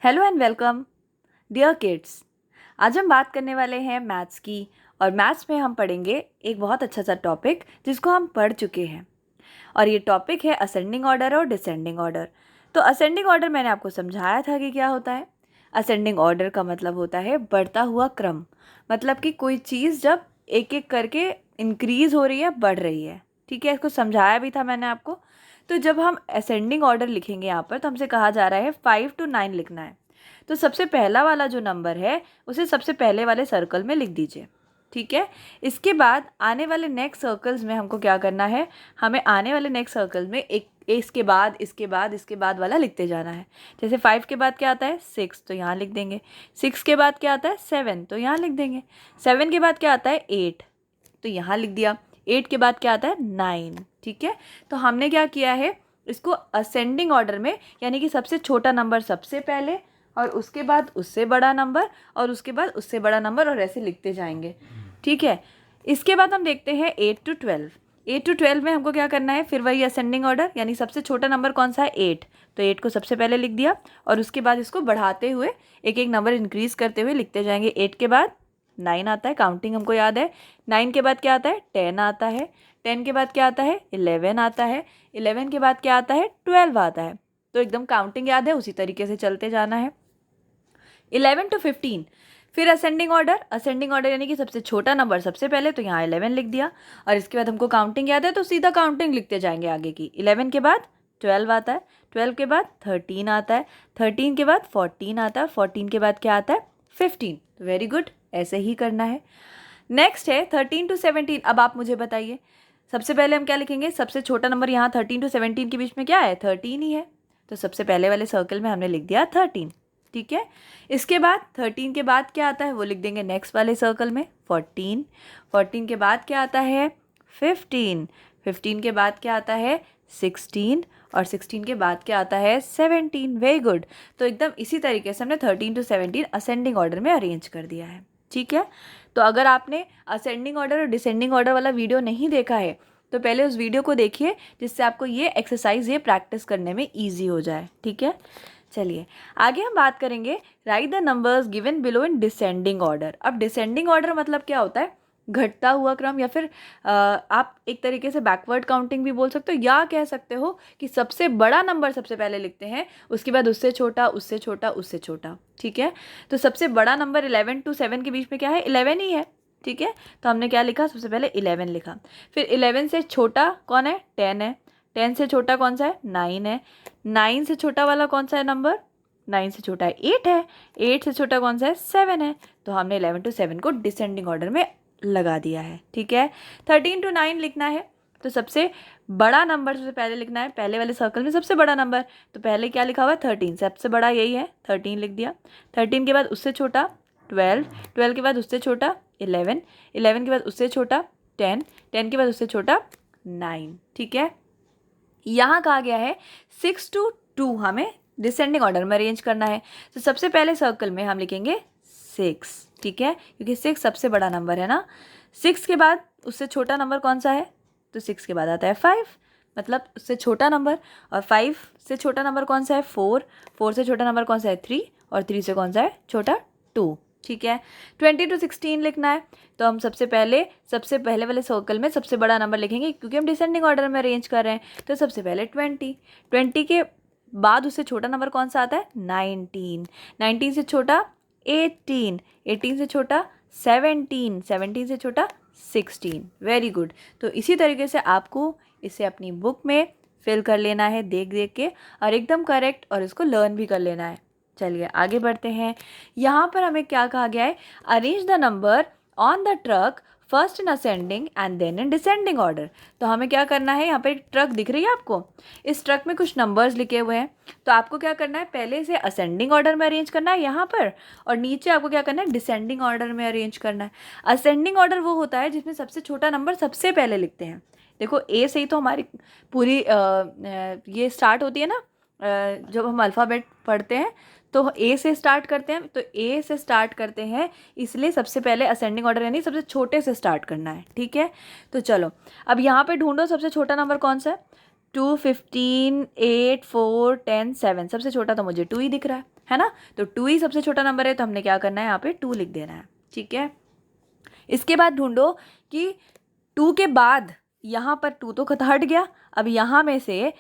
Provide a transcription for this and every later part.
Hello and welcome dear kids. आज हम बात करने वाले हैं मैथ्स की। और मैथ्स में हम पढ़ेंगे एक बहुत अच्छा सा टॉपिक जिसको हम पढ़ चुके हैं। और ये टॉपिक है असेंडिंग ऑर्डर और डिसेंडिंग ऑर्डर। तो असेंडिंग ऑर्डर मैंने आपको समझाया था कि क्या होता है। असेंडिंग ऑर्डर का मतलब होता है बढ़ता हुआ क्रम। मतलब कि कोई चीज़ जब एक एक करके इंक्रीज़ हो रही है, बढ़ रही है। ठीक है, इसको समझाया भी था मैंने आपको। तो जब हम असेंडिंग ऑर्डर लिखेंगे यहाँ पर, तो हमसे कहा जा रहा है 5 to 9 लिखना है। तो सबसे पहला वाला जो नंबर है उसे सबसे पहले वाले सर्कल में लिख दीजिए। ठीक है, इसके बाद आने वाले नेक्स्ट सर्कल्स में हमको क्या करना है, हमें आने वाले नेक्स्ट सर्कल में एक इसके बाद इसके बाद इसके बाद वाला लिखते जाना है। जैसे 5 के बाद क्या आता है 6, तो यहाँ लिख देंगे। 6 के बाद क्या आता है 7, तो यहाँ लिख देंगे। 7 के बाद क्या आता है 8, तो यहाँ लिख दिया। 8 के बाद क्या आता है 9। ठीक है, तो हमने क्या किया है, इसको असेंडिंग ऑर्डर में, यानी कि सबसे छोटा नंबर सबसे पहले, और उसके बाद उससे बड़ा नंबर, और उसके बाद उससे बड़ा नंबर, और ऐसे लिखते जाएंगे। ठीक है, इसके बाद हम देखते हैं 8 to 12। 8 to 12 में हमको क्या करना है, फिर वही असेंडिंग ऑर्डर, यानी सबसे छोटा नंबर कौन सा है 8, तो 8 को सबसे पहले लिख दिया, और उसके बाद इसको बढ़ाते हुए एक एक नंबर इंक्रीज करते हुए लिखते जाएंगे। 8 के बाद 9 आता है, काउंटिंग हमको याद है। 9 के बाद क्या आता है 10 आता है। 10 के बाद क्या आता है 11 आता है। 11 के बाद क्या आता है 12 आता है। तो एकदम काउंटिंग याद है, उसी तरीके से चलते जाना है। 11 to 15 फिर असेंडिंग ऑर्डर। असेंडिंग ऑर्डर यानी कि सबसे छोटा नंबर सबसे पहले, तो यहाँ 11 लिख दिया, और इसके बाद हमको काउंटिंग याद है तो सीधा काउंटिंग लिखते जाएंगे आगे की। 11 के बाद 12 आता है। 12 के बाद 13 आता है। 13 के बाद 14 आता है। 14 के बाद क्या आता है 15। तो वेरी गुड, ऐसे ही करना है। नेक्स्ट है 13 to 17। अब आप मुझे बताइए, सबसे पहले हम क्या लिखेंगे, सबसे छोटा नंबर यहाँ 13 to 17 के बीच में क्या है 13 ही है, तो सबसे पहले वाले सर्कल में हमने लिख दिया 13। ठीक है, इसके बाद 13 के बाद क्या आता है वो लिख देंगे नेक्स्ट वाले सर्कल में 14। 14 के बाद क्या आता है 15। 15 के बाद क्या आता है 16, और 16 के बाद क्या आता है 17। वेरी गुड, तो एकदम इसी तरीके से हमने 13 to 17 असेंडिंग ऑर्डर में अरेंज कर दिया है। ठीक है, तो अगर आपने असेंडिंग ऑर्डर और डिसेंडिंग ऑर्डर वाला वीडियो नहीं देखा है तो पहले उस वीडियो को देखिए, जिससे आपको ये एक्सरसाइज, ये प्रैक्टिस करने में ईजी हो जाए। ठीक है, चलिए आगे हम बात करेंगे right the numbers given below in descending order. अब डिसेंडिंग ऑर्डर मतलब क्या होता है, घटता हुआ क्रम, या फिर आप एक तरीके से बैकवर्ड काउंटिंग भी बोल सकते हो, या कह सकते हो कि सबसे बड़ा नंबर सबसे पहले लिखते हैं, उसके बाद उससे छोटा, उससे छोटा, उससे छोटा। ठीक है, तो सबसे बड़ा नंबर 11 to 7 के बीच में क्या है 11 ही है। ठीक है, तो हमने क्या लिखा, सबसे पहले 11 लिखा। फिर 11 से छोटा कौन है 10 है। 10 से छोटा कौन सा है 9 है। 9 से छोटा वाला कौन सा है नंबर, 9 से छोटा है 8 है। 8 से छोटा कौन सा है 7 है। तो हमने 11 to 7 को डिसेंडिंग ऑर्डर में लगा दिया है। ठीक है, 13 to 9 लिखना है, तो सबसे बड़ा नंबर सबसे पहले लिखना है, पहले वाले सर्कल में सबसे बड़ा नंबर, तो पहले क्या लिखा हुआ है 13, सबसे बड़ा यही है 13 लिख दिया। 13 के बाद उससे छोटा 12, 12 के बाद उससे छोटा 11, 11 के बाद उससे छोटा 10, 10 के बाद उससे छोटा 9। ठीक है, यहाँ कहा गया है 6 to 2 हमें डिसेंडिंग ऑर्डर में अरेंज करना है। तो सबसे पहले सर्कल में हम लिखेंगे 6। ठीक है, क्योंकि 6 सबसे बड़ा नंबर है ना। 6 के बाद उससे छोटा नंबर कौन सा है, तो 6 के बाद आता है 5, मतलब उससे छोटा नंबर। और 5 से छोटा नंबर कौन सा है 4, 4 से छोटा नंबर कौन सा है 3, और 3 से कौन सा है छोटा 2। ठीक है, 20 to 16 लिखना है, तो हम सबसे पहले वाले सर्कल में सबसे बड़ा नंबर लिखेंगे, क्योंकि हम डिसेंडिंग ऑर्डर में अरेंज कर रहे हैं। तो सबसे पहले 20, 20 के बाद उससे छोटा नंबर कौन सा आता है 19, 19 से छोटा 18, 18 से छोटा 17, 17 से छोटा 16। वेरी गुड, तो इसी तरीके से आपको इसे अपनी बुक में फिल कर लेना है देख देख के, और एकदम करेक्ट, और इसको लर्न भी कर लेना है। चलिए आगे बढ़ते हैं। यहाँ पर हमें क्या कहा गया है, arrange the number on the truck first in ascending and then in descending order. तो हमें क्या करना है, यहाँ पर एक ट्रक दिख रही है आपको, इस ट्रक में कुछ नंबर्स लिखे हुए हैं, तो आपको क्या करना है, पहले इसे असेंडिंग ऑर्डर में अरेंज करना है यहाँ पर, और नीचे आपको क्या करना है डिसेंडिंग ऑर्डर में अरेंज करना है। असेंडिंग ऑर्डर वो होता है जिसमें सबसे छोटा नंबर सबसे पहले लिखते हैं। देखो ए से ही तो हमारी पूरी ये स्टार्ट होती है ना, जब हम अल्फ़ाबेट पढ़ते हैं तो ए से स्टार्ट करते हैं, तो ए से स्टार्ट करते हैं, इसलिए सबसे पहले असेंडिंग ऑर्डर यानी सबसे छोटे से स्टार्ट करना है। ठीक है, तो चलो अब यहाँ पे ढूंढो सबसे छोटा नंबर कौन सा है, 2, 15, 8, 4, 10, 7। सबसे छोटा तो मुझे 2 ही दिख रहा है, है ना। तो 2 ही सबसे छोटा नंबर है, तो हमने क्या करना है, यहाँ पे 2 लिख देना है, ठीक है। इसके बाद ढूंढो कि 2 के बाद यहाँ पर 2 तो हट गया, अब यहाँ में से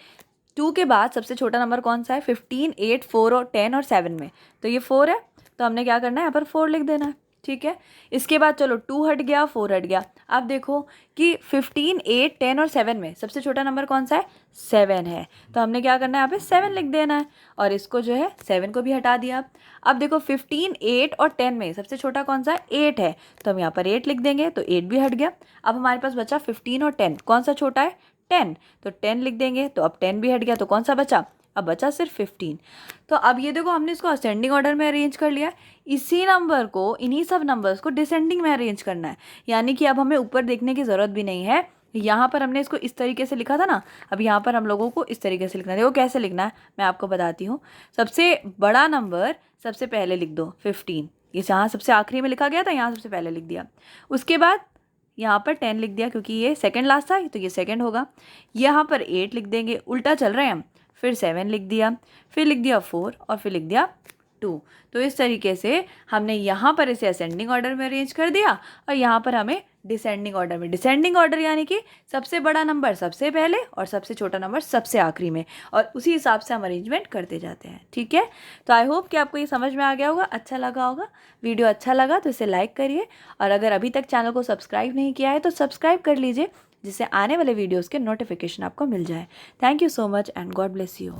2 के बाद सबसे छोटा नंबर कौन सा है, 15, 8, 4 और 10 और 7 में, तो ये 4 है, तो हमने क्या करना है, यहाँ पर 4 लिख देना है, ठीक है। इसके बाद चलो 2 हट गया, 4 हट गया, अब देखो कि 15, 8, 10 और 7 में सबसे छोटा नंबर कौन सा है, 7 है, तो हमने क्या करना है, यहाँ पे 7 लिख देना है, और इसको जो है 7 को भी हटा दिया। अब देखो 15, 8 और 10 में सबसे छोटा कौन सा है, 8 है, तो हम यहाँ पर 8 लिख देंगे, तो 8 भी हट गया। अब हमारे पास बचा 15 और 10, कौन सा छोटा है, 10, तो 10 लिख देंगे, तो अब 10 भी हट गया, तो कौन सा बचा, अब बचा सिर्फ 15। तो अब ये देखो हमने इसको असेंडिंग ऑर्डर में अरेंज कर लिया, इसी नंबर को, इन्हीं सब नंबर्स को डिसेंडिंग में अरेंज करना है, यानी कि अब हमें ऊपर देखने की ज़रूरत भी नहीं है। यहाँ पर हमने इसको इस तरीके से लिखा था ना, अब यहाँ पर हम लोगों को इस तरीके से लिखना है। देखो कैसे लिखना है, मैं आपको बताती हूँ। सबसे बड़ा नंबर सबसे पहले लिख दो 15, ये जहाँ सबसे आखिरी में लिखा गया था यहाँ सबसे पहले लिख दिया। उसके बाद यहाँ पर 10 लिख दिया, क्योंकि ये सेकंड लास्ट था, तो ये सेकंड होगा। यहाँ पर 8 लिख देंगे, उल्टा चल रहे हैं हम, फिर 7 लिख दिया, फिर लिख दिया 4 और फिर लिख दिया 2। तो इस तरीके से हमने यहाँ पर इसे असेंडिंग ऑर्डर में अरेंज कर दिया, और यहाँ पर हमें डिसेंडिंग ऑर्डर में, डिसेंडिंग ऑर्डर यानी कि सबसे बड़ा नंबर सबसे पहले और सबसे छोटा नंबर सबसे आखिरी में, और उसी हिसाब से हम अरेंजमेंट करते जाते हैं, ठीक है। तो आई होप कि आपको ये समझ में आ गया होगा, अच्छा लगा होगा। वीडियो अच्छा लगा तो इसे लाइक करिए, और अगर अभी तक चैनल को सब्सक्राइब नहीं किया है तो सब्सक्राइब कर लीजिए, जिससे आने वाले वीडियोज़ के नोटिफिकेशन आपको मिल जाए। Thank you so much and God bless you.